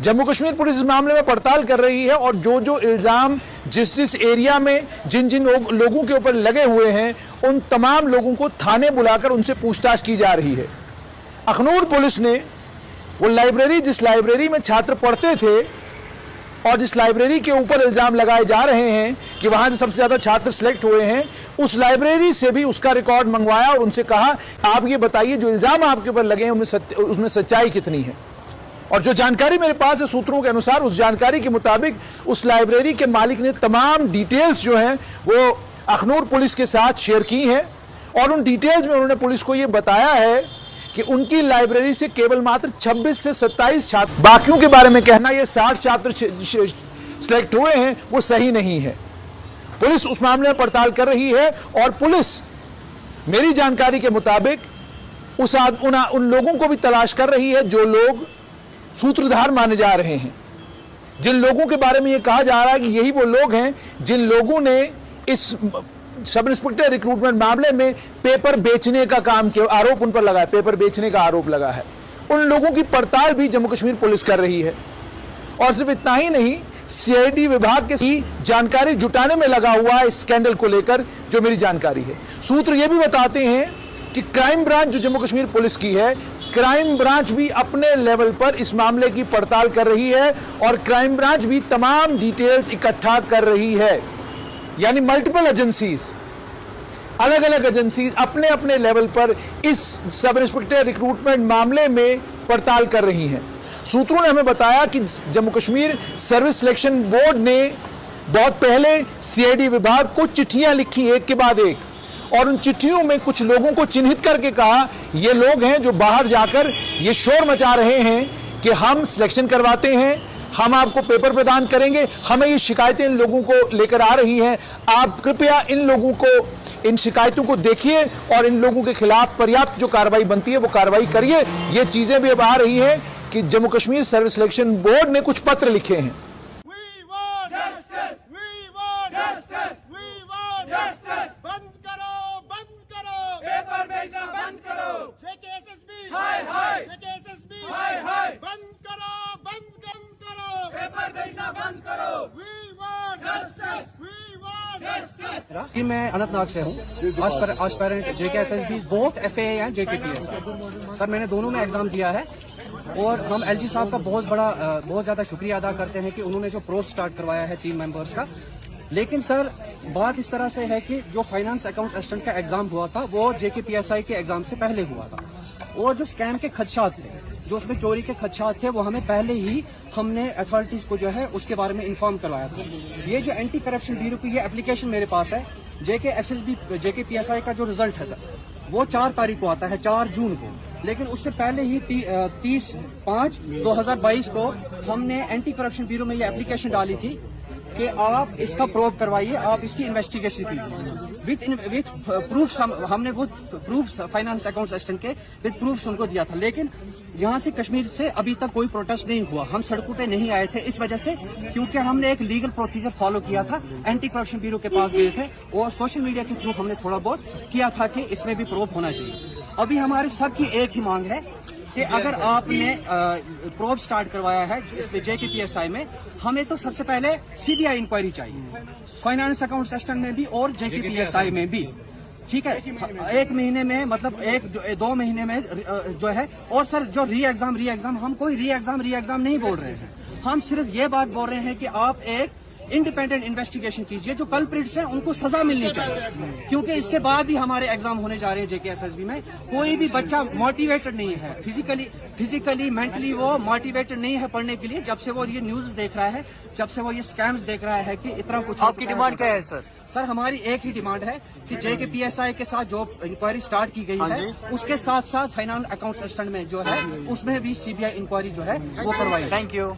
Jammu Kashmir police इस मामले में पड़ताल कर रही है और जो जो इल्जाम जिस एरिया में जिन जिन लोगों के ऊपर लगे हुए हैं उन तमाम लोगों को थाने बुलाकर उनसे पूछताछ की जा रही है। अखनूर पुलिस ने वो लाइब्रेरी, जिस लाइब्रेरी में छात्र पढ़ते थे और जिस लाइब्रेरी के ऊपर इल्जाम लगाए जा रहे हैं कि वहां से सबसे ज्यादा छात्र सिलेक्ट हुए हैं, उस लाइब्रेरी से भी उसका रिकॉर्ड मंगवाया और उनसे कहा आप ये बताइए जो इल्जाम आपके ऊपर लगे हैं उसमें सच्चाई कितनी है। और जो जानकारी मेरे पास है सूत्रों के अनुसार, उस जानकारी के मुताबिक उस लाइब्रेरी के मालिक ने तमाम डिटेल्स जो हैं वो अखनूर पुलिस के साथ शेयर की हैं और उन डिटेल्स में उन्होंने पुलिस को ये बताया है कि उनकी लाइब्रेरी से केवल मात्र 26 से 27 छात्र, बाकियों के बारे में कहना ये 60 छात्र सिलेक्ट हुए हैं वो सही नहीं है। पुलिस उस मामले में पड़ताल कर रही है और पुलिस मेरी जानकारी के मुताबिक उन लोगों को भी तलाश कर रही है जो लोग सूत्रधार माने जा रहे हैं, जिन लोगों के बारे में यह कहा जा रहा है कि यही वो लोग हैं जिन लोगों ने इस सब इंस्पेक्टर रिक्रूटमेंट मामले में पेपर बेचने का काम किया, आरोप उन पर लगा है, पेपर बेचने का आरोप लगा है। उन लोगों की पड़ताल भी जम्मू कश्मीर पुलिस कर रही है। और सिर्फ इतना ही नहीं, सीआईडी विभाग के जानकारी जुटाने में लगा हुआ है इस स्कैंडल को लेकर, जो मेरी जानकारी है। सूत्र यह भी बताते हैं कि क्राइम ब्रांच जो जम्मू कश्मीर पुलिस की है, क्राइम ब्रांच भी अपने लेवल पर इस मामले की पड़ताल कर रही है और क्राइम ब्रांच भी तमाम डिटेल्स इकट्ठा कर रही है। यानी मल्टीपल एजेंसीज, अलग अलग एजेंसीज अपने अपने लेवल पर इस सब इंस्पेक्टर रिक्रूटमेंट मामले में पड़ताल कर रही हैं। सूत्रों ने हमें बताया कि Jammu Kashmir service selection board ने बहुत पहले सीआईडी विभाग को चिट्ठियां लिखी एक के बाद एक, और उन चिट्ठियों में कुछ लोगों को चिन्हित करके कहा ये लोग हैं जो बाहर जाकर ये शोर मचा रहे हैं कि हम सिलेक्शन करवाते हैं, हम आपको पेपर प्रदान करेंगे, हमें ये शिकायतें इन लोगों को लेकर आ रही हैं, आप कृपया इन शिकायतों को देखिए और इन लोगों के खिलाफ पर्याप्त जो कार्रवाई बनती है वो कार्रवाई करिए। ये चीजें भी अब आ रही हैं कि Jammu Kashmir service selection board ने कुछ पत्र लिखे हैं। कि मैं अनंतनाग से हूँ, aspirant JKSSB, both FAA and JKPSI। Sir मैंने दोनों में एग्जाम दिया है और हम LG साहब का बहुत ज्यादा शुक्रिया अदा करते हैं कि उन्होंने जो प्रोब स्टार्ट करवाया है 3 मेंबर्स का। लेकिन सर बात इस तरह से है कि जो फाइनेंस अकाउंट असिस्टेंट का एग्जाम हुआ था वो JKPSI के एग्जाम से पहले हुआ था और जो स्कैम के खदशात थे, जो उसमें चोरी के खदशात थे, वो हमें पहले ही हमने अथॉरिटीज को जो है उसके बारे में इन्फॉर्म करवाया था। ये जो एंटी करप्शन ब्यूरो की ये एप्लीकेशन मेरे पास है, JKPSI का जो रिजल्ट है सर वो 4 तारीख को आता है, 4 जून को। लेकिन उससे पहले ही 30/5/2022 को हमने एंटी करप्शन ब्यूरो में ये एप्लीकेशन डाली थी कि आप इसका प्रोब करवाइए, आप इसकी इन्वेस्टिगेशन कीजिए विथ प्रूफ। हमने वो प्रूफ फाइनेंस अकाउंट असिस्टेंट के विथ प्रूफ उनको दिया था। लेकिन यहाँ से कश्मीर से अभी तक कोई प्रोटेस्ट नहीं हुआ, हम सड़कों पे नहीं आए थे इस वजह से क्योंकि हमने एक लीगल प्रोसीजर फॉलो किया था, एंटी करप्शन ब्यूरो के पास गए थे और सोशल मीडिया के थ्रू हमने थोड़ा बहुत किया था कि इसमें भी प्रोब होना चाहिए। अभी हमारी सबकी एक ही मांग है कि अगर आपने प्रोब स्टार्ट करवाया है इसमें JKPSI में, हमें तो सबसे पहले CBI इंक्वायरी चाहिए, फाइनेंस अकाउंट असिस्टेंट में भी और JKPSI में भी। ठीक है, 1 महीने में मतलब 1-2 महीने में जो है। और सर जो री एग्जाम हम कोई री एग्जाम नहीं बोल रहे हैं, हम सिर्फ ये बात बोल रहे हैं कि आप एक इंडिपेंडेंट इन्वेस्टिगेशन कीजिए, जो कल्प्रिट्स हैं उनको सजा मिलनी चाहिए क्योंकि इसके बाद भी हमारे एग्जाम होने जा रहे हैं JKSSB में। कोई भी बच्चा मोटिवेटेड नहीं है, फिजिकली मेंटली वो मोटिवेटेड नहीं है पढ़ने के लिए। जब से वो ये न्यूज देख रहा है, जब से वो ये स्कैम्स देख रहा है कि इतना कुछ। आपकी डिमांड क्या है सर? सर हमारी एक ही डिमांड है कि JKPSI के साथ जो इंक्वायरी स्टार्ट की गई है उसके साथ साथ फाइनेंस अकाउंट असिस्टेंट में जो है उसमें भी CBI इंक्वायरी जो है वो करवाई। Thank you.